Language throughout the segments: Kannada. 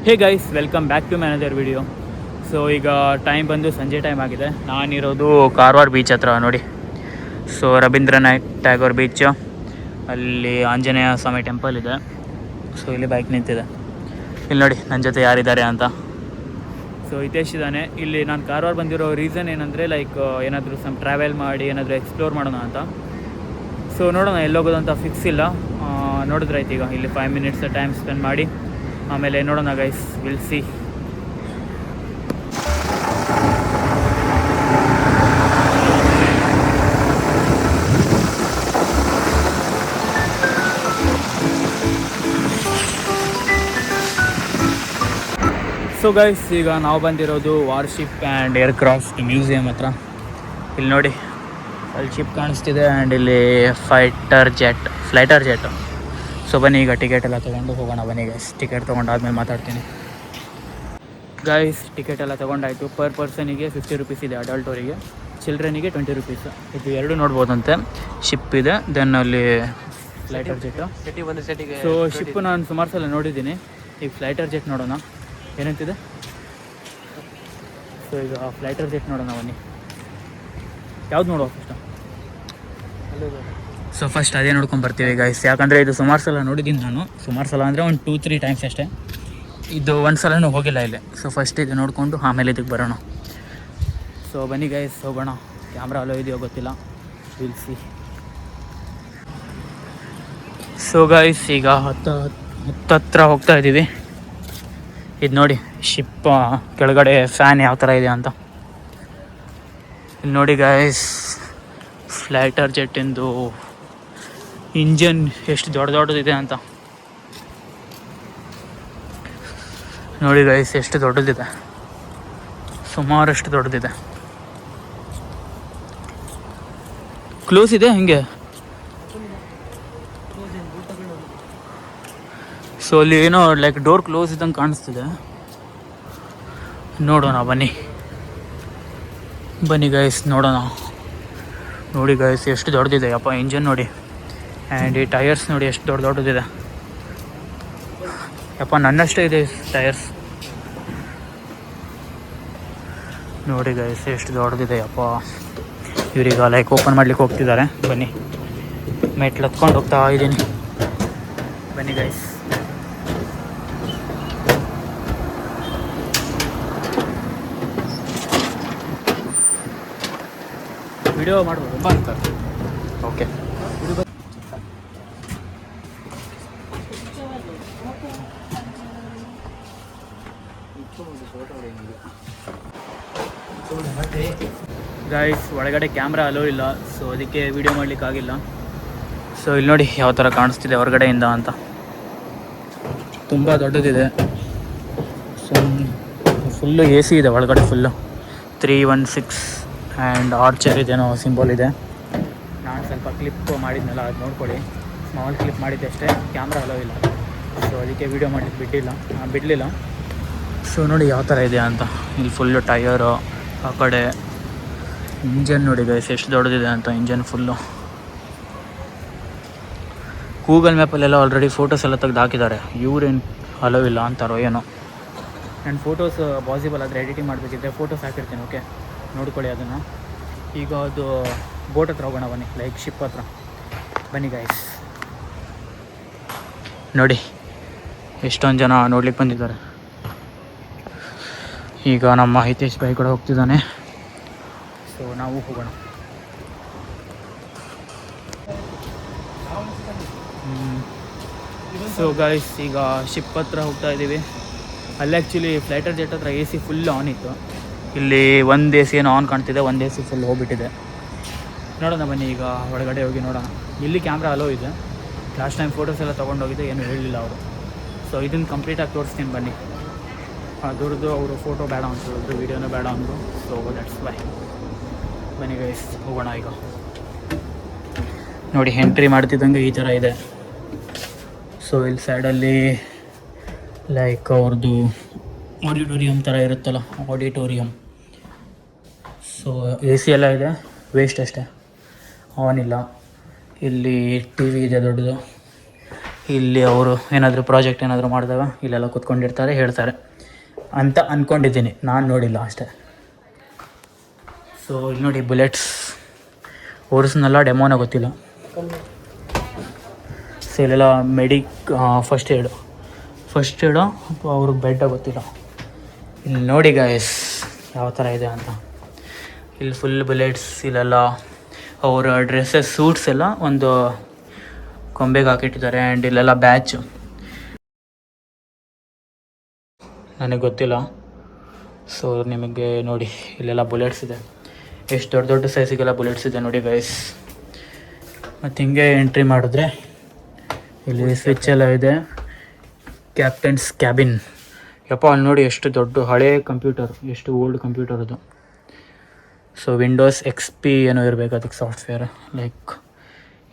Hey guys, welcome back to my another video. So ಈಗ ಟೈಮ್ ಬಂದು ಸಂಜೆ ಟೈಮ್ ಆಗಿದೆ. ನಾನಿರೋದು ಕಾರವಾರ ಬೀಚ್ ಹತ್ರ ನೋಡಿ. ಸೊ ರವೀಂದ್ರನಾಥ್ ಟ್ಯಾಗೋರ್ ಬೀಚ್, ಅಲ್ಲಿ ಆಂಜನೇಯ ಸ್ವಾಮಿ ಟೆಂಪಲ್ ಇದೆ. ಸೊ ಇಲ್ಲಿ ಬೈಕ್ ನಿಂತಿದೆ. ಇಲ್ಲಿ ನೋಡಿ ನನ್ನ ಜೊತೆ ಯಾರಿದ್ದಾರೆ ಅಂತ. ಸೊ ಹಿತೇಶ್ ಇದ್ದಾನೆ. ಇಲ್ಲಿ ನಾನು ಕಾರವಾರ ಬಂದಿರೋ ರೀಸನ್ ಏನಂದರೆ ಏನಾದರೂ ಟ್ರಾವೆಲ್ ಮಾಡಿ ಏನಾದರೂ ಎಕ್ಸ್ಪ್ಲೋರ್ ಮಾಡೋಣ ಅಂತ. ಸೊ ನೋಡೋಣ ಎಲ್ಲೋಗೋದಂತ ಫಿಕ್ಸ್ ಇಲ್ಲ. ನೋಡಿದ್ರಾಯ್ತು, ಈಗ ಇಲ್ಲಿ 5 ಮಿನಿಟ್ಸ್ ಟೈಮ್ ಸ್ಪೆಂಡ್ ಮಾಡಿ ಆಮೇಲೆ ನೋಡೋಣ guys, will see. So guys, ಈಗ ನಾವು ಬಂದಿರೋದು ವಾರ್ಶಿಪ್ ಆ್ಯಂಡ್ ಏರ್ಕ್ರಾಫ್ಟ್ ಮ್ಯೂಸಿಯಂ ಹತ್ರ. ಇಲ್ಲಿ ನೋಡಿ, ಅಲ್ಲಿ ಶಿಪ್ ಕಾಣಿಸ್ತಿದೆ ಆ್ಯಂಡ್ ಇಲ್ಲಿ ಫ್ಲೈಟರ್ ಜೆಟ್. ಸೊ ಬನ್ನಿ, ಈಗ ಟಿಕೆಟ್ ಎಲ್ಲ ತೊಗೊಂಡು ಹೋಗೋಣ. ಬನ್ನಿ ಗೈಸ್, ಟಿಕೆಟ್ ತೊಗೊಂಡಾದ್ಮೇಲೆ ಮಾತಾಡ್ತೀನಿ. ಗೈಸ್, ಟಿಕೆಟ್ ಎಲ್ಲ ತೊಗೊಂಡಾಯಿತು. ಪರ್ ಪರ್ಸನಿಗೆ 50 ರುಪೀಸ್ ಇದೆ, ಅಡಲ್ಟವರಿಗೆ. ಚಿಲ್ಡ್ರನಿಗೆ 20 ರುಪೀಸ್. ಇದು ಎರಡು ನೋಡ್ಬೋದಂತೆ. ಶಿಪ್ ಇದೆ, ದೆನ್ ಅಲ್ಲಿ ಫ್ಲೈಟರ್ ಜೆಟ್ಟು. ಸೊ ಶಿಪ್ ನಾನು ಸುಮಾರು ಸಲ ನೋಡಿದ್ದೀನಿ. ಈಗ ಫ್ಲೈಟರ್ ಜೆಟ್ ನೋಡೋಣ ಏನಂತಿದೆ. ಸೊ ಈಗ ಫ್ಲೈಟರ್ ಜೆಟ್ ನೋಡೋಣ ಬನ್ನಿ. ಯಾವ್ದು ನೋಡುವ ಫಸ್ಟ್? ಸೊ ಫಸ್ಟ್ ಅದೇ ನೋಡ್ಕೊಂಡು ಬರ್ತೀವಿ ಗೈಸ್, ಯಾಕಂದರೆ ಇದು ಸುಮಾರು ಸಲ ನೋಡಿದ್ದೀನಿ ನಾನು. ಸುಮಾರು ಸಲ ಅಂದರೆ ಒಂದು 2-3 ಟೈಮ್ಸ್ ಅಷ್ಟೇ. ಇದು ಒಂದು ಸಲನೂ ಹೋಗಿಲ್ಲ ಇಲ್ಲಿ. ಸೊ ಫಸ್ಟ್ ಇದು ನೋಡಿಕೊಂಡು ಆಮೇಲೆ ಇದಕ್ಕೆ ಬರೋಣ. ಸೊ ಬನ್ನಿ ಗೈಸ್, ಹೋಗೋಣ. ಕ್ಯಾಮ್ರಾ ಅಲೋ ಇದೆಯೋ ಗೊತ್ತಿಲ್ಲ, ವಿಲ್ ಸಿ. ಸೊ ಗೈಸ್, ಈಗ ಹತ್ತತ್ರ ಹೋಗ್ತಾ ಇದ್ದೀವಿ. ಇದು ನೋಡಿ, ಶಿಪ್ ಕೆಳಗಡೆ ಫ್ಯಾನ್ ಯಾವ ಥರ ಇದೆ ಅಂತ. ಇಲ್ಲಿ ನೋಡಿ ಗೈಸ್, ಫ್ಲೈಟರ್ ಜೆಟ್ಟಿಂದು ಇಂಜನ್ ಎಷ್ಟು ದೊಡ್ಡದಿದೆ ಅಂತ ನೋಡಿ ಗೈಸ್. ಎಷ್ಟು ದೊಡ್ಡದಿದೆ, ಸುಮಾರಷ್ಟು ದೊಡ್ಡದಿದೆ. ಕ್ಲೋಸ್ ಇದೆ ಹಂಗೆ. ಸೊ ಅಲ್ಲಿ ಏನೋ ಡೋರ್ ಕ್ಲೋಸ್ ಇದ್ದಂಗೆ ಕಾಣಿಸ್ತಿದೆ. ನೋಡೋಣ ಬನ್ನಿ ಗೈಸ್, ನೋಡೋಣ. ನೋಡಿ ಗೈಸ್, ಎಷ್ಟು ದೊಡ್ಡದಿದೆ ಅಪ್ಪ ಇಂಜನ್ ನೋಡಿ. ಆ್ಯಂಡ್ ಈ ಟೈರ್ಸ್ ನೋಡಿ ಎಷ್ಟು ದೊಡ್ಡದಿದೆ ಯಪ್ಪ, ನನ್ನಷ್ಟೇ ಇದೆ ಟೈರ್ಸ್. ನೋಡಿ ಗೈಸ್, ಎಷ್ಟು ದೊಡ್ಡದಿದೆ ಯಪ್ಪ. ಇವರೀಗ ಓಪನ್ ಮಾಡ್ಲಿಕ್ಕೆ ಹೋಗ್ತಿದ್ದಾರೆ. ಬನ್ನಿ, ಮೆಟ್ಲು ಹತ್ಕೊಂಡು ಹೋಗ್ತಾ ಇದ್ದೀನಿ. ಬನ್ನಿ ಗೈಸ್. ವಿಡಿಯೋ ಮಾಡ್ಬೋದು ಅಂತ. ಓಕೆ, ಗೈಸ್, ಒಳಗಡೆ ಕ್ಯಾಮ್ರಾ ಅಲೋ ಇಲ್ಲ, ಸೊ ಅದಕ್ಕೆ ವಿಡಿಯೋ ಮಾಡಲಿಕ್ಕಾಗಿಲ್ಲ. ಸೊ ಇಲ್ಲಿ ನೋಡಿ ಯಾವ ಥರ ಕಾಣಿಸ್ತಿದೆ ಹೊರಗಡೆಯಿಂದ ಅಂತ. ತುಂಬ ದೊಡ್ಡದಿದೆ. ಸೊ ಫುಲ್ಲು AC ಇದೆ ಒಳಗಡೆ, ಫುಲ್ಲು 316 ಆ್ಯಂಡ್ ಆರ್ಚರ್ ಇದೇನೋ ಸಿಂಬಲ್ ಇದೆ. ನಾನು ಸ್ವಲ್ಪ ಕ್ಲಿಪ್ ಮಾಡಿದ್ನಲ್ಲ, ಅದು ನೋಡ್ಕೊಳ್ಳಿ. ಸ್ಮಾಲ್ ಕ್ಲಿಪ್ ಮಾಡಿದ್ದೆ ಅಷ್ಟೇ, ಕ್ಯಾಮ್ರಾ ಅಲೋ ಇಲ್ಲ. ಸೊ ಅದಕ್ಕೆ ವಿಡಿಯೋ ಮಾಡಲಿಕ್ಕೆ ಬಿಡಲಿಲ್ಲ. ಸೊ ನೋಡಿ ಯಾವ ಥರ ಇದೆ ಅಂತ. ಇಲ್ಲಿ ಫುಲ್ಲು ಟಯರು, ಆ ಕಡೆ ಇಂಜನ್ ನೋಡಿ ಗೈಸ್ ಎಷ್ಟು ದೊಡ್ಡದಿದೆ ಅಂತ. Engine full. ಗೂಗಲ್ ಮ್ಯಾಪಲ್ಲೆಲ್ಲ ಆಲ್ರೆಡಿ ಫೋಟೋಸ್ ಎಲ್ಲ ತೆಗೆದು ಹಾಕಿದ್ದಾರೆ. ಇವ್ರೇನು ಅಲೋ ಇಲ್ಲ ಅಂತಾರೋ ಏನೋ. ನನ್ನ ಫೋಟೋಸ್ ಪಾಸಿಬಲ್ ಆದರೆ ಎಡಿಟಿಂಗ್ ಮಾಡಬೇಕಿದ್ರೆ ಫೋಟೋಸ್ ಹಾಕಿರ್ತೀನಿ, ಓಕೆ, ನೋಡ್ಕೊಳ್ಳಿ ಅದನ್ನು. ಈಗ ಅದು ಬೋಟ್ ಹತ್ರ ಹೋಗೋಣ ಬನ್ನಿ, ಶಿಪ್ ಹತ್ರ. ಬನ್ನಿ ಗೈಸ್, ನೋಡಿ ಎಷ್ಟೊಂದು ಜನ ನೋಡ್ಲಿಕ್ಕೆ ಬಂದಿದ್ದಾರೆ. ಈಗ ನಮ್ಮ ಹಿತೇಶ್ ಭಾಯ್ ಕೂಡ ಹೋಗ್ತಿದ್ದಾನೆ. ಸೊ ನಾವು ಹೋಗೋಣ. ಸೊ ಗೈಸ್, ಈಗ ಶಿಪ್ ಹತ್ರ ಹೋಗ್ತಾ ಇದ್ದೀವಿ. ಅಲ್ಲಿ ಆ್ಯಕ್ಚುಲಿ ಫ್ಲೈಟರ್ ಜೆಟ್ ಹತ್ರ AC ಫುಲ್ ಆನ್ ಇತ್ತು. ಇಲ್ಲಿ ಒಂದು AC ಏನೋ ಆನ್ ಕಾಣ್ತಿದೆ, ಒಂದು AC ಫುಲ್ ಹೋಗ್ಬಿಟ್ಟಿದೆ. ನೋಡೋಣ ಬನ್ನಿ, ಈಗ ಒಳಗಡೆ ಹೋಗಿ ನೋಡೋಣ. ಇಲ್ಲಿ ಕ್ಯಾಮ್ರಾ ಅಲೋ ಇದೆ. ಲಾಸ್ಟ್ ಟೈಮ್ ಫೋಟೋಸ್ ಎಲ್ಲ ತೊಗೊಂಡೋಗಿದ್ದೆ, ಏನೂ ಹೇಳಲಿಲ್ಲ ಅವರು. ಸೊ ಇದನ್ನು ಕಂಪ್ಲೀಟಾಗಿ ತೋರಿಸ್ತೀನಿ ಬನ್ನಿ. ಅದರದ್ದು ಅವರು ಫೋಟೋ ಬೇಡ ಅಂತ ಹೇಳಿದ್ರು, ವೀಡಿಯೋನೂ ಬೇಡ ಅಂದರು. So that's why. ಬನ್ನಿ ಗೈಸ್, ಹೋಗೋಣ. ಈಗ ನೋಡಿ, ಎಂಟ್ರಿ ಮಾಡ್ತಿದ್ದಂಗೆ ಈ ಥರ ಇದೆ. ಸೊ ಇಲ್ಲಿ ಸೈಡಲ್ಲಿ ಅವ್ರದ್ದು ಆಡಿಟೋರಿಯಂ ಥರ ಇರುತ್ತಲ್ಲ, ಆಡಿಟೋರಿಯಂ. ಸೊ AC ಎಲ್ಲ ಇದೆ, ವೇಸ್ಟ್ ಅಷ್ಟೇ, ಆನ್ ಇಲ್ಲ. ಇಲ್ಲಿ TV ಇದೆ ದೊಡ್ಡದು. ಇಲ್ಲಿ ಅವರು ಏನಾದರೂ ಪ್ರಾಜೆಕ್ಟ್ ಏನಾದರೂ ಮಾಡಿದಾಗ ಇಲ್ಲೆಲ್ಲ ಕೂತ್ಕೊಂಡಿರ್ತಾರೆ, ಹೇಳ್ತಾರೆ ಅಂತ ಅಂದ್ಕೊಂಡಿದ್ದೀನಿ, ನಾನು ನೋಡಿಲ್ಲ ಅಷ್ಟೇ. ಸೊ ಇಲ್ಲಿ ನೋಡಿ ಬುಲೆಟ್ಸ್ ಓಡಿಸ್ನಲ್ಲ, ಡೆಮೋನ ಗೊತ್ತಿಲ್ಲ. ಸೊ ಇಲ್ಲೆಲ್ಲ ಫಸ್ಟ್ ಏಡು ಅವ್ರಿಗೆ ಬೆಡ್ಡ ಗೊತ್ತಿಲ್ಲ. ಇಲ್ಲಿ ನೋಡಿ ಗಾಯ್ಸ್ ಯಾವ ಥರ ಇದೆ ಅಂತ. ಇಲ್ಲಿ ಫುಲ್ ಬುಲೆಟ್ಸ್, ಇಲ್ಲೆಲ್ಲ ಅವರ ಡ್ರೆಸ್ಸಸ್ ಸೂಟ್ಸ್ ಎಲ್ಲ ಒಂದು ಕೊಂಬೆಗೆ ಹಾಕಿಟ್ಟಿದ್ದಾರೆ. ಆ್ಯಂಡ್ ಇಲ್ಲೆಲ್ಲ ಬ್ಯಾಚ್ ನನಗೆ ಗೊತ್ತಿಲ್ಲ. ಸೊ ನಿಮಗೆ ನೋಡಿ ಇಲ್ಲೆಲ್ಲ ಬುಲೆಟ್ಸ್ ಇದೆ, ಎಷ್ಟು ದೊಡ್ಡ ದೊಡ್ಡ ಸೈಜಿಗೆಲ್ಲ ಬುಲೆಟ್ಸ್ ಇದೆ ನೋಡಿ ಗೈಸ್. ಮತ್ತು ಹಿಂಗೆ ಎಂಟ್ರಿ ಮಾಡಿದ್ರೆ ಇಲ್ಲಿ ಸ್ವಿಚ್ ಎಲ್ಲ ಇದೆ, ಕ್ಯಾಪ್ಟನ್ಸ್ ಕ್ಯಾಬಿನ್. ಯಪ್ಪ ಅಲ್ಲಿ ನೋಡಿ ಎಷ್ಟು ದೊಡ್ಡ ಹಳೇ ಕಂಪ್ಯೂಟರ್, ಎಷ್ಟು ಓಲ್ಡ್ ಕಂಪ್ಯೂಟರ್ ಅದು. ಸೊ ವಿಂಡೋಸ್ XP ಏನೋ ಇರಬೇಕು ಅದಕ್ಕೆ ಸಾಫ್ಟ್ವೇರ್. ಲೈಕ್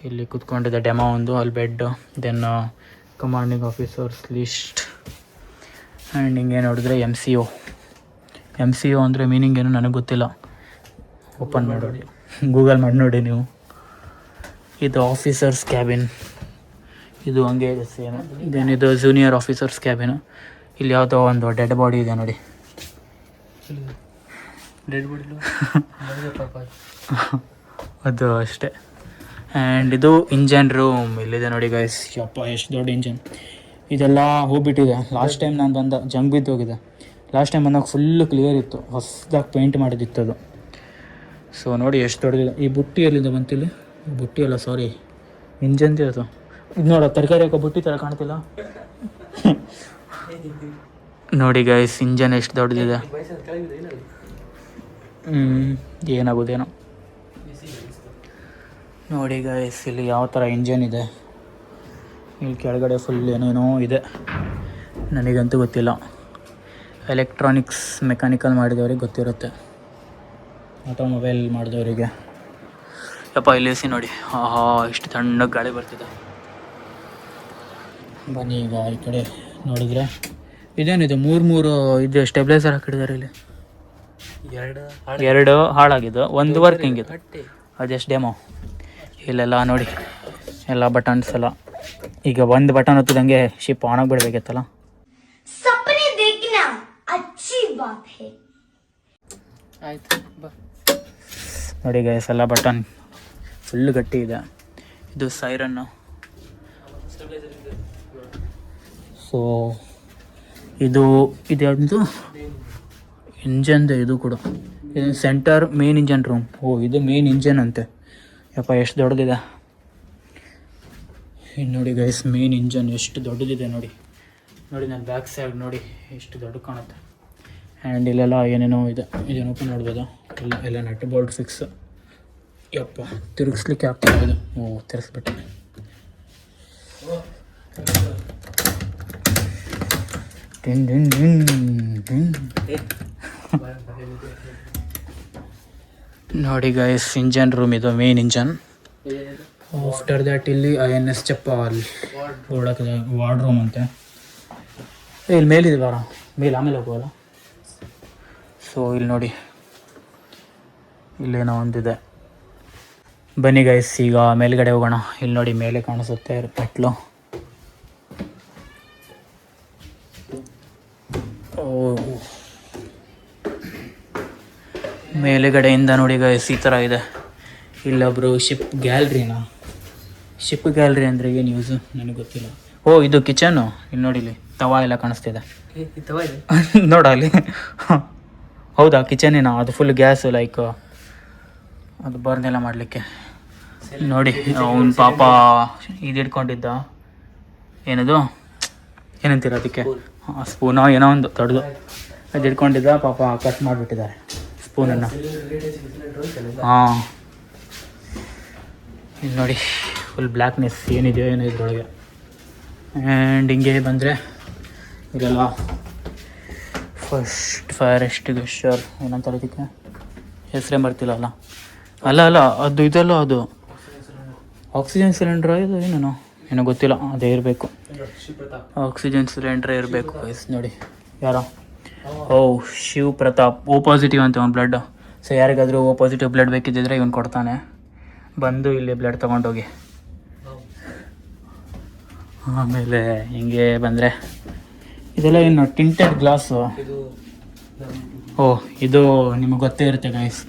ಇಲ್ಲಿ ಕೂತ್ಕೊಂಡಿದೆ ಡೆಮೋ ಒಂದು, ಅಲ್ಲಿ bed, then commanding officers list. And ಹಿಂಗೆ ನೋಡಿದ್ರೆ MCO ಅಂದರೆ ಮೀನಿಂಗ್ ಏನು ನನಗೆ ಗೊತ್ತಿಲ್ಲ. ಓಪನ್ ಮಾಡಿ ಗೂಗಲ್ ಮಾಡಿ ನೋಡಿ ನೀವು. ಇದು ಆಫೀಸರ್ಸ್ ಕ್ಯಾಬಿನ್, ಇದು ಹಂಗೆ ಇದೆ ಸೇಮ್. ದೆನ್ ಇದು ಜೂನಿಯರ್ ಆಫೀಸರ್ಸ್ ಕ್ಯಾಬಿನು. ಇಲ್ಲಿ ಯಾವುದೋ ಒಂದು ಡೆಡ್ ಬಾಡಿ ಇದೆ ನೋಡಿ, ಡೆಡ್ ಬಾಡಿ ಅದು ಅಷ್ಟೇ. ಆ್ಯಂಡ್ ಇದು ಇಂಜನ್ ರೂಮ್ ಇಲ್ಲಿದೆ ನೋಡಿ ಗೈಸ್. ಯಪ್ಪ ಎಷ್ಟು ದೊಡ್ಡ ಇಂಜನ್. ಇದೆಲ್ಲ ಹೋಗ್ಬಿಟ್ಟಿದೆ. ಲಾಸ್ಟ್ ಟೈಮ್ ನಾನು ಬಂದ ಜಂಗ್ ಬಿದ್ದೋಗಿದೆ. ಲಾಸ್ಟ್ ಟೈಮ್ ಬಂದಾಗ ಫುಲ್ಲು ಕ್ಲಿಯರ್ ಇತ್ತು, ಹೊಸದಾಗಿ ಪೇಂಟ್ ಮಾಡಿದಿತ್ತು ಅದು. ಸೊ ನೋಡಿ ಎಷ್ಟು ದೊಡ್ಡದಿದೆ. ಈ ಬುಟ್ಟಿ ಎಲ್ಲಿಂದ ಬಂತಿಲ್ಲಿ, ಬುಟ್ಟಿ ಅಲ್ಲ ಸಾರಿ ಇಂಜನ್ದೇ ಅದು. ಇದು ನೋಡ ತರಕಾರಿ ಹಾಕೋ ಬುಟ್ಟಿ ಥರ ಕಾಣ್ತಿಲ್ಲ. ನೋಡಿ ಗೈಸ್ ಇಂಜನ್ ಎಷ್ಟು ದೊಡ್ಡದಿದೆ. ಏನಾಗೋದೇನೋ ನೋಡಿ ಗೈಸ್. ಇಲ್ಲಿ ಯಾವ ಥರ ಇಂಜನ್ ಇದೆ. ಇಲ್ಲಿ ಕೆಳಗಡೆ ಫುಲ್ ಏನೇನೋ ಇದೆ, ನನಗಂತೂ ಗೊತ್ತಿಲ್ಲ. ಎಲೆಕ್ಟ್ರಾನಿಕ್ಸ್ ಮೆಕ್ಯಾನಿಕಲ್ ಮಾಡಿದವ್ರಿಗೆ ಗೊತ್ತಿರುತ್ತೆ, ಆಟೋಮೊಬೈಲ್ ಮಾಡಿದವರಿಗೆ. ಯಪ್ಪ ಇಲ್ಲಿ ಸಿ ನೋಡಿ, ಇಷ್ಟು ತಣ್ಣಗೆ ಗಾಳಿ ಬರ್ತಿದೆ. ಬನ್ನಿ ಈಗ ಈ ಕಡೆ ನೋಡಿದರೆ ಇದೇನಿದೆ, ಮೂರು ಇದು ಸ್ಟೆಬ್ಲೈಸರ್ ಹಾಕಿಟ್ಟಿದ್ದಾರೆ ಇಲ್ಲಿ. ಎರಡು ಹಾಳಾಗಿದ್ದು, ಒಂದು ವರ್ಕಿಂಗ್ ಇದು, ಅದೆಷ್ಟು ಡೆಮೋ. ಇಲ್ಲೆಲ್ಲ ನೋಡಿ ಎಲ್ಲ ಬಟನ್ಸ್ ಎಲ್ಲ. ಈಗ ಒಂದು ಬಟನ್ ಹೊತ್ತಿದಂಗೆ ಶಿಪ್ ಆನ್ ಆಗಿಬಿಡ್ಬೇಕಿತ್ತಲ್ಲ. ನೋಡಿ ಗೈಸ್ ಎಲ್ಲ ಬಟನ್ ಫುಲ್ ಗಟ್ಟಿ ಇದೆ. ಇದು ಸೈರನ್ನು. ಸೊ ಇದು ಯಾವುದು ಇಂಜನ್ದು, ಇದು ಕೂಡ ಇದು ಸೆಂಟರ್ ಮೇನ್ ಇಂಜನ್ ರೂಮ್. ಇದು ಮೇನ್ ಇಂಜನ್ ಅಂತೆ. ಯಪ್ಪ ಎಷ್ಟು ದೊಡ್ಡದಿದೆ. ಇನ್ನು ನೋಡಿ ಗೈಸ್ ಮೇನ್ ಇಂಜನ್ ಎಷ್ಟು ದೊಡ್ಡದಿದೆ ನೋಡಿ. ನಾನು ಬ್ಯಾಕ್ ಸೈಡ್ ನೋಡಿ ಎಷ್ಟು ದೊಡ್ಡ ಕಾಣುತ್ತೆ. ಆ್ಯಂಡ್ ಇಲ್ಲೆಲ್ಲ ಏನೇನೋ ಇದೆ, ಇದನ್ನು ಓಪನ್ ಮಾಡ್ಬೋದು. ಎಲ್ಲ ನಟ್ ಬೋಲ್ಟ್ ಫಿಕ್ಸ್. ಯಪ್ಪ ತಿರುಗಿಸ್ಲಿಕ್ಕೆ ಆಗ್ತಿಲ್ಲ ಇದು. ತಿರುಗಿಸ್ಬಿಟ್ಟೆ. ನೋಡಿ ಗೈಸ್ ಇಂಜನ್ ರೂಮ್ ಇದು, ಮೇನ್ ಇಂಜನ್. ಆಫ್ಟರ್ ದ್ಯಾಟ್ ಇಲ್ಲಿ INS ಚಪ್ಪಾಲ್ ಓಡಕ್ಕೆ ವಾರ್ಡ್ ರೂಮ್ ಅಂತೆ. ಇಲ್ಲಿ ಮೇಲಿದೆ ಬಾರ, ಆಮೇಲೆ ಹೋಗುವಲ್ಲ. ಸೊ ಇಲ್ಲಿ ನೋಡಿ ಇಲ್ಲೇನೋ ಒಂದಿದೆ. ಬನ್ನಿ ಗೈಸ್ ಈಗ ಮೇಲ್ಗಡೆ ಹೋಗೋಣ. ಇಲ್ಲಿ ನೋಡಿ ಮೇಲೆ ಕಾಣಿಸುತ್ತೆ ಮೆಟ್ಲು. ಮೇಲುಗಡೆಯಿಂದ ನೋಡಿ ಗೈಸ್ ಈ ಥರ ಇದೆ. ಇಲ್ಲೊಬ್ರು ಶಿಪ್ ಗ್ಯಾಲ್ರಿ ಅಂದರೆ ಏನು ಯೂಸು ನನಗೆ ಗೊತ್ತಿಲ್ಲ. ಇದು ಕಿಚನ್ನು. ಇಲ್ಲಿ ನೋಡಿ ಇಲ್ಲಿ ತವಾ ಎಲ್ಲ ಕಾಣಿಸ್ತಿದೆ ನೋಡ ಅಲ್ಲಿ. ಹೌದಾ ಕಿಚನೇನಾ? ಅದು ಫುಲ್ ಗ್ಯಾಸು, ಲೈಕ್ ಅದು ಬರ್ನ್ ಎಲ್ಲ ಮಾಡಲಿಕ್ಕೆ. ನೋಡಿ ಅವನು ಪಾಪ ಇದು ಇಟ್ಕೊಂಡಿದ್ದ, ಏನದು ಏನಂತೀರ ಅದಕ್ಕೆ, ಸ್ಪೂನೋ ಏನೋ ಒಂದು ದೊಡ್ಡದು ಅದು ಇಟ್ಕೊಂಡಿದ್ದ. ಪಾಪ ಕಟ್ ಮಾಡಿಬಿಟ್ಟಿದ್ದಾರೆ ಸ್ಪೂನನ್ನು. ಇಲ್ಲಿ ನೋಡಿ ಫುಲ್ ಬ್ಲ್ಯಾಕ್ನೆಸ್ ಏನಿದೆಯೋ ಏನೋ ಇದ್ರೊಳಗೆ. ಆ್ಯಂಡ್ ಹಿಂಗೆ ಬಂದರೆ ಇದೆಲ್ಲ ಫಸ್ಟ್ ಫೈರ್ ಎಕ್ಸ್ಟಿಂಗ್ವಿಷರ್ ಏನಂತಾರೆ ಇದಕ್ಕೆ, ಹೆಸರೇ ಬರ್ತಿಲ್ಲ. ಅಲ್ಲ ಅದು ಇದೆಲ್ಲ, ಅದು ಆಕ್ಸಿಜನ್ ಸಿಲಿಂಡ್ರ ಇದು ಏನೋ ಗೊತ್ತಿಲ್ಲ, ಅದೇ ಇರಬೇಕು. ಆಕ್ಸಿಜನ್ ಸಿಲಿಂಡ್ರೇ ಇರಬೇಕು ಗೈಸ್. ನೋಡಿ ಯಾರೋ ಶಿವ್ ಪ್ರತಾಪ್ O ಪಾಸಿಟಿವ್ ಅಂತ ಒಂದು ಬ್ಲಡ್. ಸೊ ಯಾರಿಗಾದರೂ O ಪಾಸಿಟಿವ್ ಬ್ಲಡ್ ಬೇಕಿದ್ದಿದ್ರೆ ಇವನು ಕೊಡ್ತಾನೆ, ಬಂದು ಇಲ್ಲಿ ಬ್ಲಡ್ ತೊಗೊಂಡೋಗಿ. ಆಮೇಲೆ ಹಿಂಗೆ ಬಂದರೆ ಇದೆಲ್ಲ ಏನು ಟಿಂಟೆಡ್ ಗ್ಲಾಸು. ಓ ಇದು ನಿಮಗೆ ಗೊತ್ತೇ ಇರುತ್ತೆ ಗೈಸ್,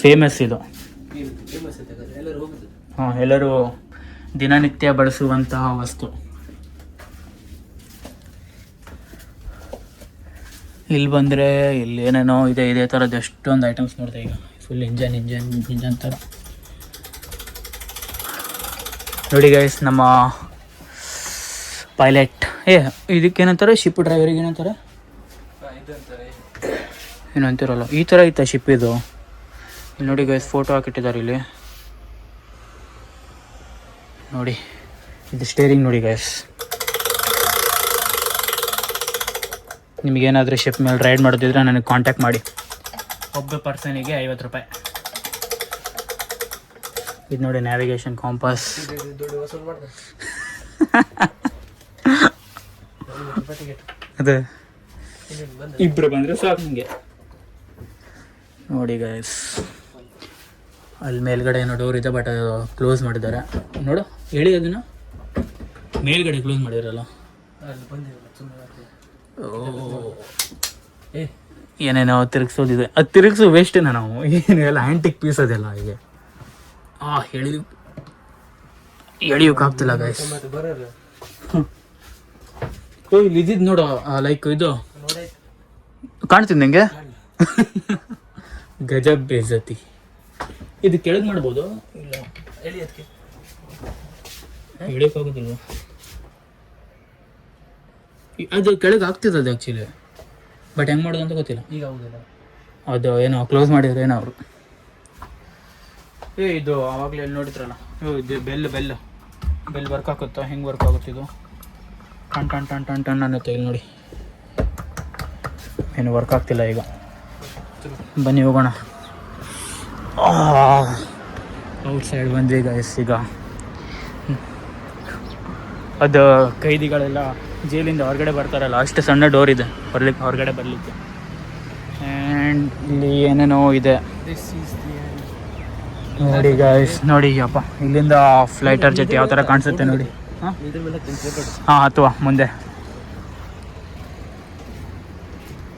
ಫೇಮಸ್ ಇದು. ಹಾಂ, ಎಲ್ಲರೂ ದಿನನಿತ್ಯ ಬಳಸುವಂತಹ ವಸ್ತು. ಇಲ್ಲಿ ಬಂದರೆ ಇಲ್ಲಿ ಏನೇನೋ ಇದೆ, ಇದೇ ಥರದ್ದು ಎಷ್ಟೊಂದು ಐಟಮ್ಸ್ ನೋಡಿದೆ ಈಗ. ಫುಲ್ ಇಂಜನ್ ಥರ ನೋಡಿ ಗೈಸ್. ನಮ್ಮ ಪೈಲಟ್ ಇದಕ್ಕೇನಂತಾರೆ, ಶಿಪ್ ಡ್ರೈವರಿಗೆ ಏನಂತಾರೆ, ಏನಂತಿರಲ್ಲ, ಈ ಥರ ಐತೆ ಶಿಪ್ ಇದು. ಇಲ್ಲಿ ನೋಡಿ ಗೈಸ್, ಫೋಟೋ ಹಾಕಿಟ್ಟಿದ್ದಾರೆ ಇಲ್ಲಿ ನೋಡಿ. ಇದು ಸ್ಟೇರಿಂಗ್ ನೋಡಿ ಗೈಸ್. ನಿಮಗೇನಾದರೂ ಶಿಪ್ ಮೇಲೆ ರೈಡ್ ಮಾಡೋದಿದ್ರೆ ನನಗೆ ಕಾಂಟ್ಯಾಕ್ಟ್ ಮಾಡಿ. ಒಬ್ಬ ಪರ್ಸನಿಗೆ 50 ರೂಪಾಯಿ. ಇದು ನೋಡಿ ನ್ಯಾವಿಗೇಷನ್ ಕಾಂಪಾಸ್. ಅದೇ ಇಬ್ಬರು ಬಂದರೆ ಸಾಕು ನಿಮಗೆ. ನೋಡಿ ಗೈಸ್, ಅಲ್ಲಿ ಮೇಲ್ಗಡೆ ಏನೋ ಡೋರ್ ಇದೆ, ಬಟ್ ಅದು ಕ್ಲೋಸ್ ಮಾಡಿದ್ದಾರೆ. ನೋಡು, ಹೇಳಿ ಅದನ್ನು ಮೇಲ್ಗಡೆ ಕ್ಲೋಸ್ ಮಾಡಿರಲ್ಲ. ಏನೇನೋ ತಿರುಗಿಸೋದಿದೆ, ಅದು ತಿರುಗಿಸೋ ವೇಸ್ಟೇನ ನಾವು, ಏನೆಲ್ಲ ಆ್ಯಂಟಿಕ್ ಪೀಸ್ ಅದೆಲ್ಲ ಹೀಗೆ. ಎಳಿಯೋಕ್ಕಾಗ್ತಿಲ್ಲ ಗೈಸ್. ಇಲ್ಲಿ ಇದ್ದಿದ್ದು ನೋಡು, ಲೈಕ್ ಇದು ಕಾಣ್ತಿದ್ದ ನನಗೆ. ಗಜಬ್ ಬೇಜತಿ. ಇದು ಕೆಳಗೆ ಮಾಡ್ಬೋದು, ಇಲ್ಲ ಎಳಿಯೋಕ್ಕಾಗೋದಿಲ್ವ? ಅದು ಕೆಳಗೆ ಆಗ್ತಿದೆ ಅದು ಆ್ಯಕ್ಚುಲಿ, ಬಟ್ ಹೆಂಗೆ ಮಾಡೋದು ಅಂತ ಗೊತ್ತಿಲ್ಲ. ಈಗ ಆಗೋದಿಲ್ಲ, ಅದು ಏನೋ ಕ್ಲೋಸ್ ಮಾಡಿದ್ರೆ ಏನೋ ಅವರು. ಇದು ಆವಾಗಲೇ ಎಲ್ಲಿ ನೋಡಿದ್ರಲ್ಲ, ಇದು ಬೆಲ್ ವರ್ಕ್ ಆಗುತ್ತಾ, ಹೆಂಗೆ ವರ್ಕ್ ಆಗುತ್ತೆ ಇದು? ಟನ್ ಟನ್ ಟನ್ ಟನ್ ಟನ್ ಅನ್ನುತ್ತೆ ಇಲ್ಲಿ ನೋಡಿ. ಏನು ವರ್ಕ್ ಆಗ್ತಿಲ್ಲ ಈಗ. ಬನ್ನಿ ಹೋಗೋಣ. ಔಟ್ ಸೈಡ್ ಬಂದ್ವಿ ಗೈಸ್. ಈಗ ಅದು ಕೈದಿಗಳೆಲ್ಲ ಜೈಲಿಂದ ಹೊರಗಡೆ ಬರ್ತಾರಲ್ಲ, ಅಷ್ಟು ಸಣ್ಣ ಡೋರ್ ಇದೆ ಹೊರಗಡೆ ಬರಲಿಕ್ಕೆ. ಆ್ಯಂಡ್ ಇಲ್ಲಿ ಏನೇನೋ ಇದೆ ನೋಡಿ ಗೈಸ್. ನೋಡಿ ಅಪ್ಪ, ಇಲ್ಲಿಂದ ಫ್ಲೈಟರ್ ಜೊತೆ ಯಾವ ಥರ ಕಾಣಿಸುತ್ತೆ ನೋಡಿ. ಹಾಂ, ಅಥವಾ ಮುಂದೆ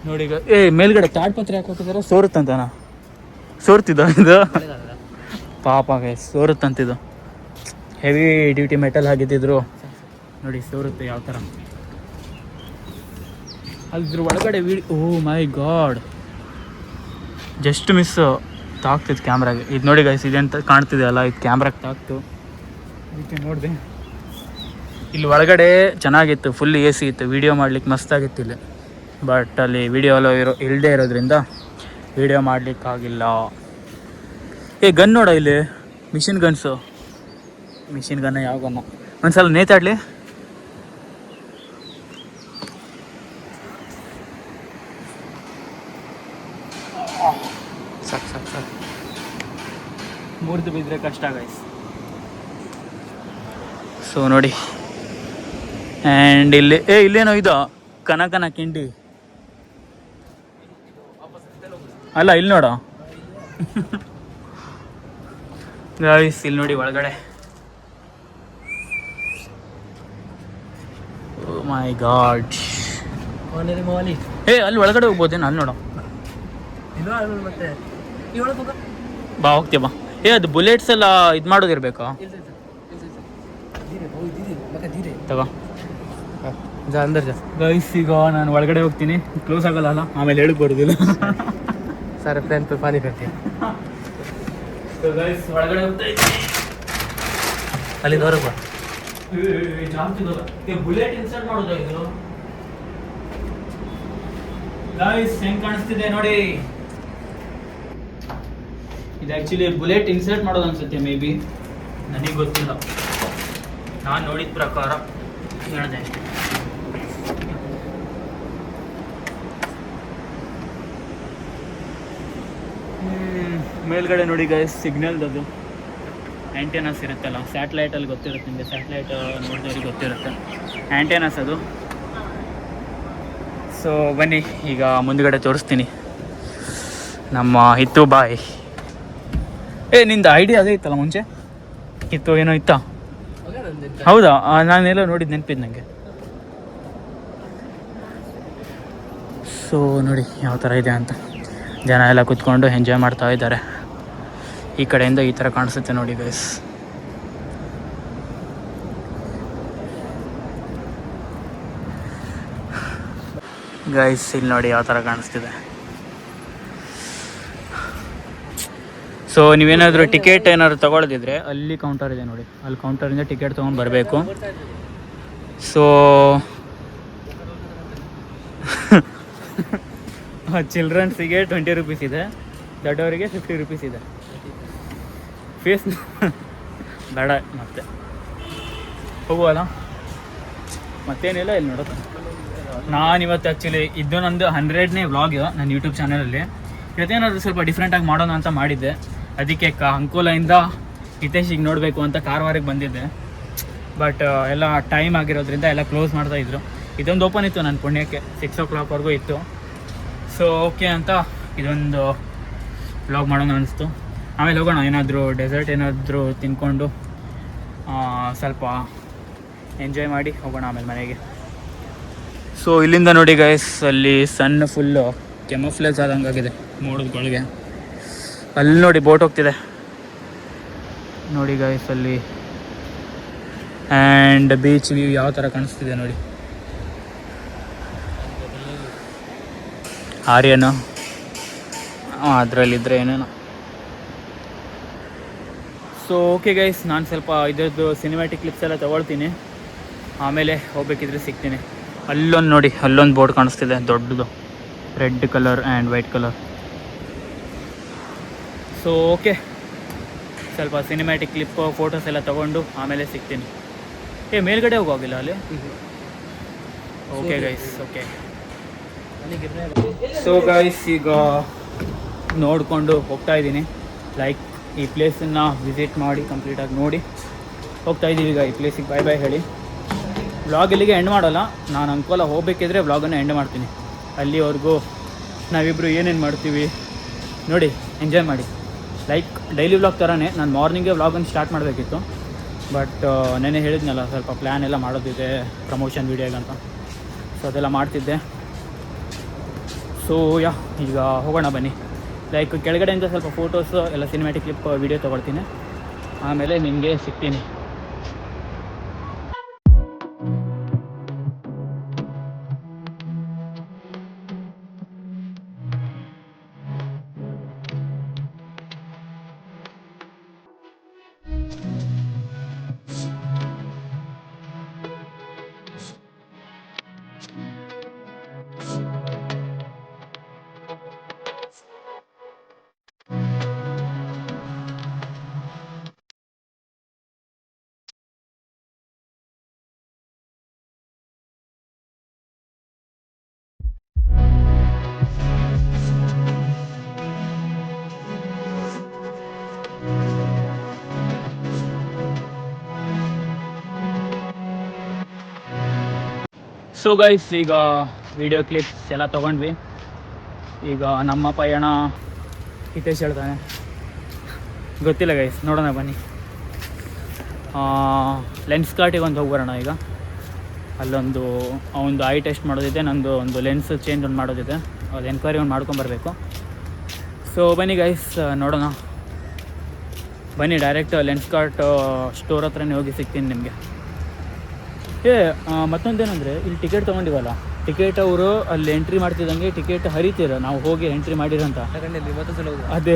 ನೋಡಿ ಈಗ. ಮೇಲ್ಗಡೆ ತಾಡ್ಪತ್ರೆ ಯಾಕೆ ಹಾಕಿದಾರೆ? ಸೋರುತ್ತಂತನ? ಸೋರ್ತಿದ್ದ ಇದು? ಪಾಪ ಗೈಸ್, ಸೋರುತ್ತಂತಿದ್ದು. ಹೆವಿ ಡ್ಯೂಟಿ ಮೆಟಲ್ ಹಾಕಿದ್ದಿದ್ರು ನೋಡಿ, ಸೋರುತ್ತೆ ಯಾವ ಥರ. ಅದ್ರ ಒಳಗಡೆ ಓ ಮೈ ಗಾಡ್, ಜಸ್ಟ್ ಮಿಸ್ ತಾಗ್ತಿತ್ತು ಕ್ಯಾಮ್ರಾಗೆ. ಇದು ನೋಡಿ ಗೈಸ್, ಇದೆಂತ ಕಾಣ್ತಿದೆ ಅಲ್ಲ, ಇದು ಕ್ಯಾಮ್ರಾಗೆ ತಾಕ್ತು. ಅದಕ್ಕೆ ನೋಡಿದೆ. ಇಲ್ಲಿ ಒಳಗಡೆ ಚೆನ್ನಾಗಿತ್ತು, ಫುಲ್ AC ಇತ್ತು, ವೀಡಿಯೋ ಮಾಡ್ಲಿಕ್ಕೆ ಮಸ್ತಾಗಿತ್ತು ಇಲ್ಲಿ. ಬಟ್ ಅಲ್ಲಿ ವೀಡಿಯೋ ಎಲ್ಲ ಇಲ್ಲದೆ ಇರೋದ್ರಿಂದ ವೀಡಿಯೋ ಮಾಡಲಿಕ್ಕಾಗಿಲ್ಲ. ಗನ್ ನೋಡ ಇಲ್ಲಿ, ಮಿಷಿನ್ ಗನ್ಸು. ಮಿಷಿನ್ ಗನ್ನ ಯಾವ ಗನ್ನ? ಒಂದ್ಸಲ ನೇತಾಡ್ಲಿ. ಸಾಕು ಮುರಿದು ಬಿದ್ದರೆ ಕಷ್ಟ ಗೈಸ್. ಸೊ ನೋಡಿ, ಆ್ಯಂಡ್ ಇಲ್ಲಿ ಇಲ್ಲೇನೋ ಇದು ಕನಕನ ಕಿಂಡಿ ಅಲ್ಲ, ಇಲ್ಲಿ ನೋಡ ಗೈಸ್. ಇಲ್ಲಿ ನೋಡಿ ಒಳಗಡೆ, ಓ ಮೈ ಗಾಡ್. ಅಲ್ಲಿ ಒಳಗಡೆ ಹೋಗ್ಬೋದೇನು? ಅಲ್ಲಿ ನೋಡ, ಬಾ ಹೋಗ್ತೀಯ ಬಾ. ಅದು ಬುಲೆಟ್ಸ್ ಎಲ್ಲ ಇದು ಮಾಡೋದಿರ್ಬೇಕಾ? ತಗೋ ಗೈಸ್. ಈಗ ನಾನು ಒಳಗಡೆ ಹೋಗ್ತೀನಿ, ಕ್ಲೋಸ್ ಆಗಲ್ಲ, ಆಮೇಲೆ ಹೇಳಕ್ ಬರೋದಿಲ್ಲ. ಸರ್ ಫ್ರೆಂಡ್ ಪಾನಿ ಬರ್ತೀನಿ. ಒಳಗಡೆ ಹೋಗ್ತಾ ಇದ್ದೀನಿ, ಅಲ್ಲಿಂದ ಹೊರಗೆ ಬಾ. ಬುಲೆಟ್ ಇನ್ಸರ್ಟ್ ಮಾಡೋದು ಇದು ಗೈಸ್. ಹೆಂಗ್ ಕಾಣಿಸ್ತಿದೆ ನೋಡಿ. ಇದು ಆ್ಯಕ್ಚುಲಿ ಬುಲೆಟ್ ಇನ್ಸರ್ಟ್ ಮಾಡೋದು ಅನ್ಸುತ್ತೆ, ಮೇ ಬಿ, ನನಗೆ ಗೊತ್ತಿಲ್ಲ. ನಾನು ನೋಡಿದ ಪ್ರಕಾರ ಹೇಳಿದೆ ಅಷ್ಟೇ. ಮೇಲ್ಗಡೆ ನೋಡಿ ಗೈಸ್, ಸಿಗ್ನಲ್ದದು ಆ್ಯಂಟೆನಸ್ ಇರುತ್ತಲ್ಲ, ಸ್ಯಾಟಲೈಟಲ್ಲಿ ಗೊತ್ತಿರುತ್ತೆ ನಿಮಗೆ. ಸ್ಯಾಟಲೈಟ್ ನೋಡಿದವ್ರಿಗೆ ಗೊತ್ತಿರುತ್ತೆ ಆ್ಯಂಟೆನಸ್ ಅದು. ಸೊ ಬನ್ನಿ, ಈಗ ಮುಂದುಗಡೆ ತೋರಿಸ್ತೀನಿ ನಮ್ಮ ಹಿತ್ತು ಬಾಯ್. ನಿಂದು ಐಡಿಯಾ ಅದೇ ಇತ್ತಲ್ಲ ಮುಂಚೆ? ಹಿತ್ತು ಏನೋ ಇತ್ತಾ? ಹೌದಾ? ನಾನೆಲ್ಲ ನೋಡಿದ್ದು ನೆನಪಿದ್ದು ನನಗೆ. ಸೊ ನೋಡಿ ಯಾವ ಥರ ಇದೆ ಅಂತ. ಜನ ಎಲ್ಲ ಕೂತ್ಕೊಂಡು ಎಂಜಾಯ್ ಮಾಡ್ತಾ ಇದ್ದಾರೆ. ಈ ಕಡೆಯಿಂದ ಈ ಥರ ಕಾಣಿಸುತ್ತೆ ನೋಡಿ ಗೈಸ್. ಗೈಸ್ ಇಲ್ಲಿ ನೋಡಿ ಯಾವ ಥರ ಕಾಣಿಸ್ತಿದೆ. ಸೊ ನೀವೇನಾದರೂ ಟಿಕೆಟ್ ಏನಾದರೂ ತೊಗೊಳ್ಳೋದಿದ್ರೆ ಅಲ್ಲಿ ಕೌಂಟರ್ ಇದೆ ನೋಡಿ, ಅಲ್ಲಿ ಕೌಂಟರಿಂದ ಟಿಕೆಟ್ ತೊಗೊಂಡು ಬರಬೇಕು. ಸೊ ಚಿಲ್ಡ್ರನ್ಸಿಗೆ 20 ರೂಪೀಸ್ ಇದೆ, ದೊಡ್ಡವರಿಗೆ 50 ರೂಪೀಸ್ ಇದೆ. ಫೇಸ್ ಬೇಡ ಮತ್ತೆ ಹೋಗುವಲ್ಲ, ಮತ್ತೇನಿಲ್ಲ ಇಲ್ಲಿ ನೋಡೋದು. ನಾನಿವತ್ತು ಆ್ಯಕ್ಚುಲಿ ಇದು ನಂದು 100ನೇ ವ್ಲಾಗ್ ನನ್ನ ಯೂಟ್ಯೂಬ್ ಚಾನಲಲ್ಲಿ. ಇವತ್ತೇನಾದರೂ ಸ್ವಲ್ಪ ಡಿಫ್ರೆಂಟಾಗಿ ಮಾಡೋಣ ಅಂತ ಮಾಡಿದ್ದೆ. ಅದಕ್ಕೆ ಅಂಕೋಲಾಯಿಂದ ಹಿತೇಶಿಗೆ ನೋಡಬೇಕು ಅಂತ ಕಾರವಾರಿಗೆ ಬಂದಿದ್ದೆ. ಬಟ್ ಎಲ್ಲ ಟೈಮ್ ಆಗಿರೋದ್ರಿಂದ ಎಲ್ಲ ಕ್ಲೋಸ್ ಮಾಡ್ತಾಯಿದ್ರು. ಇದೊಂದು ಓಪನ್ ಇತ್ತು ನನ್ನ ಪುಣ್ಯಕ್ಕೆ, 6 o'clockವರೆಗೂ ಇತ್ತು. ಸೊ ಓಕೆ ಅಂತ ಇದೊಂದು ವ್ಲಾಗ್ ಮಾಡೋಣ ಅನ್ನಿಸ್ತು. ಆಮೇಲೆ ಹೋಗೋಣ, ಏನಾದರೂ ಡೆಸರ್ಟ್ ಏನಾದರೂ ತಿನ್ಕೊಂಡು ಸ್ವಲ್ಪ ಎಂಜಾಯ್ ಮಾಡಿ ಹೋಗೋಣ ಆಮೇಲೆ ಮನೆಗೆ. ಸೊ ಇಲ್ಲಿಂದ ನೋಡಿ ಗೈಸ್, ಅಲ್ಲಿ ಸಣ್ಣ ಫುಲ್ಲು ಕೆಮೋಫ್ಲೇಜ್ ಆದಂಗಾಗಿದೆ ಮೋಡದೊಳಗೆ. ಅಲ್ಲಿ ನೋಡಿ ಬೋಟ್ ಹೋಗ್ತಿದೆ ನೋಡಿ ಗೈಸ್ ಅಲ್ಲಿ. ಆ್ಯಂಡ್ ಬೀಚ್ ವ್ಯೂ ಯಾವ ಥರ ಕಾಣಿಸ್ತಿದೆ ನೋಡಿ. ಆರ್ಯನು ಅದರಲ್ಲಿದ್ದರೆ ಏನೇನೋ. ಸೊ ಓಕೆ ಗೈಸ್, ನಾನು ಸ್ವಲ್ಪ ಇದರದ್ದು ಸಿನಿಮ್ಯಾಟಿಕ್ ಕ್ಲಿಪ್ಸ್ ಎಲ್ಲ ತೊಗೊಳ್ತೀನಿ, ಆಮೇಲೆ ಹೋಗ್ಬೇಕಿದ್ರೆ ಸಿಗ್ತೀನಿ. ಅಲ್ಲೊಂದು ನೋಡಿ, ಅಲ್ಲೊಂದು ಬೋರ್ಡ್ ಕಾಣಿಸ್ತಿದೆ ದೊಡ್ಡದು, red colour and white colour. So okay, ಸ್ವಲ್ಪ ಸಿನಿಮ್ಯಾಟಿಕ್ ಕ್ಲಿಪ್ ಫೋಟೋಸ್ ಎಲ್ಲ ತೊಗೊಂಡು ಆಮೇಲೆ ಸಿಗ್ತೀನಿ. ಮೇಲ್ಗಡೆ ಹೋಗೋಗಿಲ್ಲ ಅಲ್ಲಿ. Okay guys, okay. So guys ಈಗ ನೋಡಿಕೊಂಡು ಹೋಗ್ತಾ ಇದ್ದೀನಿ. ಲೈಕ್ ಈ ಪ್ಲೇಸನ್ನು ವಿಸಿಟ್ ಮಾಡಿ ಕಂಪ್ಲೀಟಾಗಿ ನೋಡಿ ಹೋಗ್ತಾ ಇದ್ದೀವಿ. ಈಗ ಈ ಪ್ಲೇಸಿಗೆ ಬಾಯ್ ಬಾಯ್ ಹೇಳಿ ವ್ಲಾಗ್ ಇಲ್ಲಿಗೆ ಎಂಡ್ ಮಾಡೋಲ್ಲ. ನಾನು ಅಂಕೋಲ ಹೋಗಬೇಕಿದ್ರೆ ವ್ಲಾಗನ್ನು ಎಂಡ್ ಮಾಡ್ತೀನಿ. ಅಲ್ಲಿವರೆಗೂ ನಾವಿಬ್ಬರು ಏನೇನು ಮಾಡ್ತೀವಿ ನೋಡಿ, ಎಂಜಾಯ್ ಮಾಡಿ. ಲೈಕ್ ಡೈಲಿ ವ್ಲಾಗ್ ಥರನೇ ನಾನು ಮಾರ್ನಿಂಗೇ ವ್ಲಾಗನ್ನು ಸ್ಟಾರ್ಟ್ ಮಾಡಬೇಕಿತ್ತು, ಬಟ್ ನೆನ್ನೆ ಹೇಳಿದ್ನಲ್ಲ ಸ್ವಲ್ಪ ಪ್ಲ್ಯಾನ್ ಎಲ್ಲ ಮಾಡೋದಿದೆ ಪ್ರಮೋಷನ್ ವೀಡಿಯೋಗಂತ. ಸೊ ಅದೆಲ್ಲ ಮಾಡ್ತಿದ್ದೆ. ಸೊ ಈಗ ಹೋಗೋಣ ಬನ್ನಿ. ಲೈಕ್ ಕೆಳಗಡೆಯಿಂದ ಸ್ವಲ್ಪ ಫೋಟೋಸ್ ಎಲ್ಲ ಸಿನಿಮ್ಯಾಟಿಕ್ ಕ್ಲಿಪ್ ವೀಡಿಯೋ ತೊಗೊಳ್ತೀನಿ, ಆಮೇಲೆ ನಿಮಗೆ ಸಿಗ್ತೀನಿ. ಸೊ ಗೈಸ್ ಈಗ ವಿಡಿಯೋ ಕ್ಲಿಪ್ಸ್ ಎಲ್ಲ ತೊಗೊಂಡ್ವಿ. ಈಗ ನಮ್ಮ ಪಯಣ ಹಿತೇಶ್ ಹೇಳ್ತಾನೆ ಗೊತ್ತಿಲ್ಲ ಗೈಸ್, ನೋಡೋಣ ಬನ್ನಿ. ಲೆನ್ಸ್ ಕಾರ್ಟಿಗೆ ಒಂದು ಹೋಗಿ ಬರೋಣ. ಈಗ ಅಲ್ಲೊಂದು ಒಂದು ಐ ಟೆಸ್ಟ್ ಮಾಡೋದಿದೆ, ನಂದು ಒಂದು ಲೆನ್ಸ್ ಚೇಂಜ್ ಒಂದು ಮಾಡೋದಿದೆ, ಅದು ಎನ್ಕ್ವೈರಿ ಒಂದು ಮಾಡ್ಕೊಂಬರ್ಬೇಕು. ಸೊ ಬನ್ನಿ ಗೈಸ್ ನೋಡೋಣ. ಬನ್ನಿ ಡೈರೆಕ್ಟ್ ಲೆನ್ಸ್ ಕಾರ್ಟ್ ಸ್ಟೋರ್ ಹತ್ರನೇ ಹೋಗಿ ಸಿಗ್ತೀನಿ ನಿಮಗೆ. ಮತ್ತೊಂದೇನೆಂದರೆ ಇಲ್ಲಿ ಟಿಕೆಟ್ ತೊಗೊಂಡಿವಲ್ಲ, ಟಿಕೆಟ್ ಅವರು ಅಲ್ಲಿ ಎಂಟ್ರಿ ಮಾಡ್ತಿದ್ದಂಗೆ ಟಿಕೆಟ್ ಹರಿತೀರ ನಾವು ಹೋಗಿ ಎಂಟ್ರಿ ಮಾಡಿರಂತ. ಅದೇ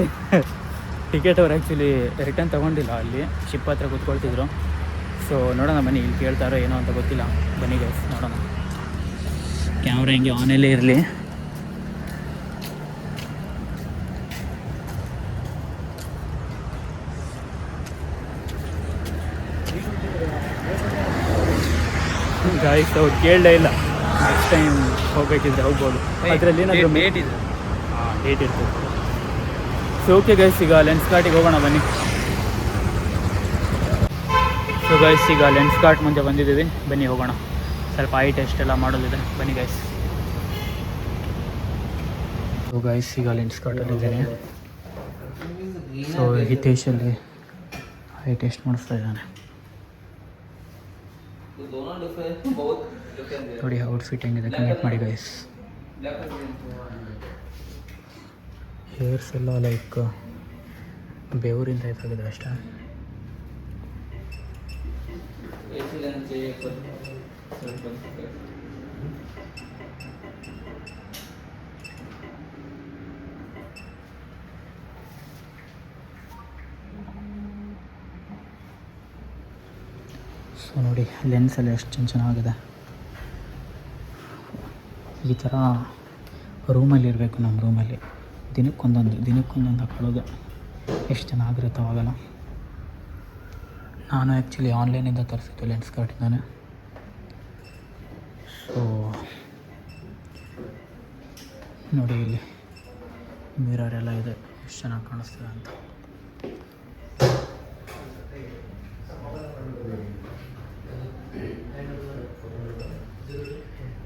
ಟಿಕೆಟ್ ಅವ್ರು ಆ್ಯಕ್ಚುಲಿ ರಿಟರ್ನ್ ತೊಗೊಂಡಿಲ್ಲ, ಅಲ್ಲಿ ಶಿಪ್ ಹತ್ರ ಕೂತ್ಕೊಳ್ತಿದ್ರು. ಸೊ ನೋಡೋಣ ಬನ್ನಿ, ಇಲ್ಲಿ ಕೇಳ್ತಾರೋ ಏನೋ ಅಂತ ಗೊತ್ತಿಲ್ಲ. ಬನ್ನಿ ಗೈಸ್ ನೋಡೋಣ. ಕ್ಯಾಮ್ರಾ ಹಿಂಗೆ ಆನಲ್ಲೇ ಇರಲಿ. ಗಾಯ್ಸ್ ಅವ್ರು ಕೇಳಲೇ ಇಲ್ಲ. ನೆಕ್ಸ್ಟ್ ಟೈಮ್ ಹೋಗ್ಬೇಕಿದ್ರೆ ಹೋಗ್ಬೋದು, ಅದರಲ್ಲಿ ಏನಾದರೂ ಡೇಟ್ ಇದೆ. ಡೇಟ್ ಇರ್ತದೆ. ಸೊ ಓಕೆ ಗೈಸ್, ಈಗ ಲೆನ್ಸ್ ಕಾರ್ಟಿಗೆ ಹೋಗೋಣ ಬನ್ನಿ. ಸೊ ಗೈಸ್ ಈಗ ಲೆನ್ಸ್ ಕಾರ್ಟ್ ಮುಂದೆ ಬಂದಿದ್ದೀವಿ, ಬನ್ನಿ ಹೋಗೋಣ. ಸ್ವಲ್ಪ ಐ ಟೆಸ್ಟ್ ಎಲ್ಲ ಮಾಡೋದಿದೆ, ಬನ್ನಿ ಗೈಸ್. ಸೊ ಗೈಸ್ ಈಗ ಲೆನ್ಸ್ ಕಾರ್ಟಲ್ಲಿದ್ದೇನೆ. ಸೊ ಹಿತೇಶಲ್ಲಿ ಐ ಟೆಸ್ಟ್ ಮಾಡಿಸ್ತಾ ಇದ್ದಾನೆ. ನೋಡಿ ಔಟ್ಫಿಟ್ ಹೆಂಗಿದೆ ಕನೆಕ್ಟ್ ಮಾಡಿ ಗೈಸ್. ಹೇರ್ಸ್ ಎಲ್ಲ ಲೈಕ್ ಬೆವರಿಂದ ಇದಾಗಿದೆ ಅಷ್ಟೇ. ಸೊ ನೋಡಿ ಲೆನ್ಸ್ ಎಲ್ಲ ಎಷ್ಟು ಚೆನ್ನಾಗಿದೆ. ಈ ಥರ ರೂಮಲ್ಲಿ ಇರಬೇಕು. ನಮ್ಮ ರೂಮಲ್ಲಿ ದಿನಕ್ಕೊಂದೊಂದು ಹಾಕೊಳ್ಳೋದು ಎಷ್ಟು ಚೆನ್ನಾಗಿರುತ್ತೆ ಅವಾಗೆಲ್ಲ. ನಾನು ಆ್ಯಕ್ಚುಲಿ ಆನ್ಲೈನಿಂದ ತರಿಸಿದ್ದು ಲೆನ್ಸ್ ಕಾರ್ಟಿಂದಾನೆ. ಸೊ ನೋಡಿ ಇಲ್ಲಿ ಮಿರರ್ ಎಲ್ಲ ಇದೆ, ಎಷ್ಟು ಚೆನ್ನಾಗಿ ಕಾಣಿಸ್ತದೆ ಅಂತ.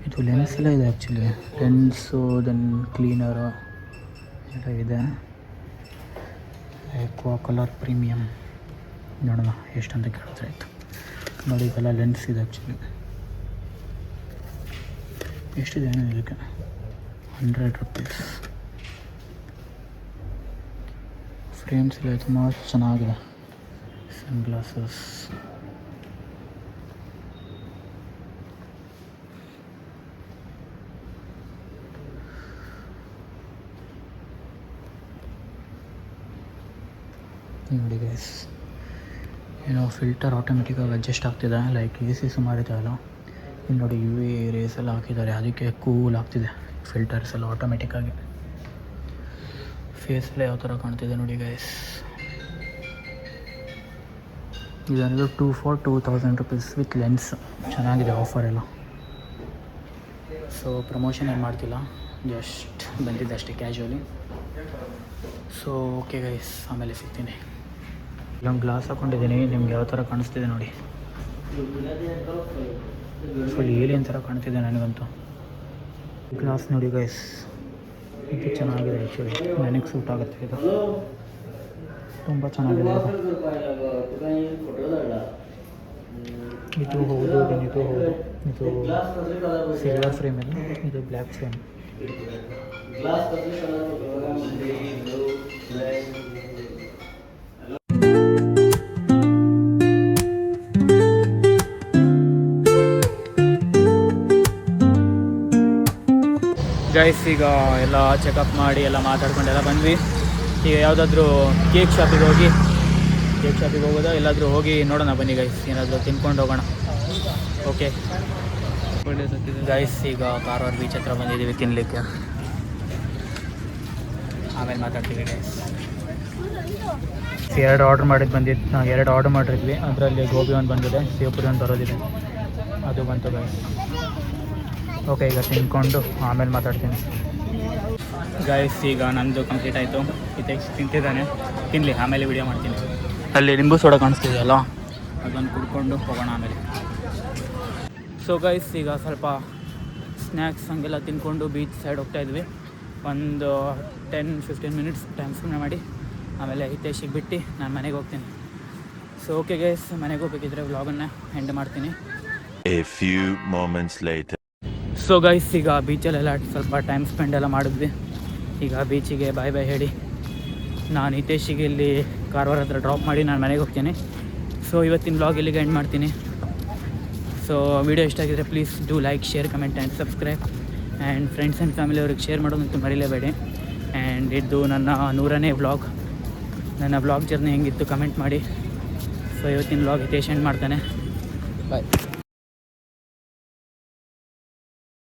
ಇದು ಲೆನ್ಸ್ ಎಲ್ಲ ಇದೆ ಆ್ಯಕ್ಚುಲಿ. ಲೆನ್ಸು ದೆನ್ ಕ್ಲೀನರು ಎಲ್ಲ ಇದೆ. ಎಕ್ವಾ ಕಲರ್ ಪ್ರೀಮಿಯಮ್ ನೋಡೋಣ ಎಷ್ಟಂತ ಕೇಳಿದ್ರೆ ಆಯಿತು. ನೋಡಿ ಇದೆಲ್ಲ ಲೆನ್ಸ್ ಇದೆ ಆ್ಯಕ್ಚುಲಿ. ಎಷ್ಟಿದೆ ಏನೋ ಇದಕ್ಕೆ 100 ರೂಪೀಸ್. ಫ್ರೇಮ್ಸ್ ಎಲ್ಲ ತುಂಬ ಚೆನ್ನಾಗಿದೆ. ಸನ್ ಗ್ಲಾಸಸ್ ನೋಡಿ ಗೈಸ್. ಏನೋ ಫಿಲ್ಟರ್ ಆಟೋಮೆಟಿಕ್ಕಾಗಿ ಅಡ್ಜಸ್ಟ್ ಆಗ್ತಿದೆ. ಲೈಕ್ AC ಸುಮಾರಿದೆ ಅಲ್ಲ, ಇಲ್ಲಿ ನೋಡಿ UV ರೇಸ್ ಎಲ್ಲ ಹಾಕಿದ್ದಾರೆ, ಅದಕ್ಕೆ ಕೂಲ್ ಆಗ್ತಿದೆ ಫಿಲ್ಟರ್ಸ್ ಎಲ್ಲ ಆಟೋಮೆಟಿಕ್ಕಾಗಿ. ಫೇಸ್ ಎಲ್ಲ ಯಾವ ಥರ ಕಾಣ್ತಿದೆ ನೋಡಿ ಗೈಸ್. ಇದನ್ನು 2000 ರೂಪೀಸ್ ವಿತ್ ಲೆನ್ಸ್. ಚೆನ್ನಾಗಿದೆ ಆಫರ್ ಎಲ್ಲ. ಸೊ ಪ್ರಮೋಷನ್ ಏನು ಮಾಡ್ತಿಲ್ಲ, ಜಸ್ಟ್ ಬಂದಿದ್ದೆ ಅಷ್ಟೇ ಕ್ಯಾಶುವಲಿ. ಸೊ ಓಕೆ ಗೈಸ್, ಆಮೇಲೆ ಸಿಗ್ತೀನಿ. ಇಲ್ಲೊಂದು ಗ್ಲಾಸ್ ಹಾಕ್ಕೊಂಡಿದ್ದೀನಿ, ನಿಮ್ಗೆ ಯಾವ ಥರ ಕಾಣಿಸ್ತಿದೆ ನೋಡಿ. ಫುಲ್ ಏಲಿಯನ್ ಥರ ಕಾಣ್ತಿದೆ ನನಗಂತೂ. ಗ್ಲಾಸ್ ನೋಡಿ ಗೈಸ್, ಇದು ಚೆನ್ನಾಗಿದೆ ಆ್ಯಕ್ಚುಲಿ, ನನಗೆ ಸೂಟ್ ಆಗುತ್ತೆ. ಇದು ತುಂಬ ಚೆನ್ನಾಗಿದೆ. ಇದು ಹೌದು, ಇದು ಹೌದು. ಇದು ಸಿಲ್ವರ್ ಫ್ರೇಮ್ ಇದೆ, ಇದು ಬ್ಲ್ಯಾಕ್ ಫ್ರೇಮ್. ಗೈಸ್ ಈಗ ಎಲ್ಲ ಚೆಕಪ್ ಮಾಡಿ ಎಲ್ಲ ಮಾತಾಡ್ಕೊಂಡೆಲ್ಲ ಬಂದ್ವಿ. ಈಗ ಯಾವುದಾದ್ರೂ ಕೇಕ್ ಶಾಪಿಗೆ ಹೋಗೋದಾ, ಎಲ್ಲಾದರೂ ಹೋಗಿ ನೋಡೋಣ ಬನ್ನಿ ಗೈಸ್, ಏನಾದರೂ ತಿನ್ಕೊಂಡು ಹೋಗೋಣ. ಓಕೆ ಗೈಸ್, ಈಗ ಕಾರವಾರ ಬೀಚ್ ಹತ್ರ ಬಂದಿದ್ದೀವಿ ತಿನ್ನಲಿಕ್ಕೆ. ಆಮೇಲೆ ಮಾತಾಡ್ತೀವಿ ಗೈಸ್. 2 ಆರ್ಡ್ರ್ ಮಾಡಿದ್ವಿ. ಅದರಲ್ಲಿ ಗೋಬಿ ಒಂದು ಬಂದಿದೆ, ಸೇವಪುರಿ ಒಂದು ಬರೋದಿದೆ, ಅದು ಬಂತು ಗೈಸ್. ಓಕೆ, ಈಗ ತಿನ್ಕೊಂಡು ಆಮೇಲೆ ಮಾತಾಡ್ತೀನಿ ಗೈಸ್. ಈಗ ನಂದು ಕಂಪ್ಲೀಟ್ ಆಯಿತು. ತಿಂತಿದ್ದಾನೆ, ತಿನ್ನಲಿ, ಆಮೇಲೆ ವಿಡಿಯೋ ಮಾಡ್ತೀನಿ. ಅಲ್ಲಿ ನಿಂಬು ಸೋಡಾ ಕಾಣಿಸ್ತಿದೆಯಲ್ಲ, ಅದನ್ನು ಕುಡ್ಕೊಂಡು ಹೋಗೋಣ ಆಮೇಲೆ. ಸೊ ಗೈಸ್, ಈಗ ಸ್ವಲ್ಪ ಸ್ನ್ಯಾಕ್ಸ್ ಹಂಗೆಲ್ಲ ತಿನ್ಕೊಂಡು ಬೀಚ್ ಸೈಡ್ ಹೋಗ್ತಾಯಿದ್ವಿ. ಒಂದು 10-15 ಮಿನಿಟ್ಸ್ ಟೈಮ್ ಸ್ಪೆಂಡ್ ಮಾಡಿ ಆಮೇಲೆ ಹಿತೇಶಿಗೆ ಬಿಟ್ಟು ನಾನು ಮನೆಗೆ ಹೋಗ್ತೀನಿ. ಸೊ ಓಕೆ ಗೈಸ್, ಮನೆಗೆ ಹೋಗ್ಬೇಕಿದ್ರೆ ವ್ಲಾಗನ್ನು ಎಂಡ್ ಮಾಡ್ತೀನಿ. A few moments later. So guys, ಈಗ ಬೀಚಲ್ಲೆಲ್ಲ ಸ್ವಲ್ಪ ಟೈಮ್ ಸ್ಪೆಂಡ್ ಎಲ್ಲ ಮಾಡಿದ್ವಿ. ಈಗ ಬೀಚಿಗೆ ಬಾಯ್ ಹೇಳಿ ನಾನು ಹಿತೇಶಿಗೆ ಇಲ್ಲಿ ಕಾರವಾರ ಹತ್ರ ಡ್ರಾಪ್ ಮಾಡಿ ನಾನು ಮನೆಗೆ ಹೋಗ್ತೀನಿ. ಸೊ ಇವತ್ತಿನ ವ್ಲಾಗ್ ಇಲ್ಲಿಗೆ ಎಂಡ್ ಮಾಡ್ತೀನಿ. ಸೊ ವಿಡಿಯೋ ಇಷ್ಟ ಆಗಿದ್ರೆ please do like, share, comment and subscribe. And friends and family ಅವ್ರಿಗೆ ಶೇರ್ ಮಾಡೋದಂತೂ ಮರಿಲೇಬೇಡಿ. ಆ್ಯಂಡ್ ಇದು ನನ್ನ 100ನೇ ವ್ಲಾಗ್. ನನ್ನ ವ್ಲಾಗ್ ಜರ್ನಿ ಹೆಂಗಿತ್ತು ಕಮೆಂಟ್ ಮಾಡಿ. ಸೊ ಇವತ್ತಿನ ವ್ಲಾಗ್ ಹಿತೇಶ್ ಎಂಡ್ ಮಾಡ್ತಾನೆ. ಬಾಯ್.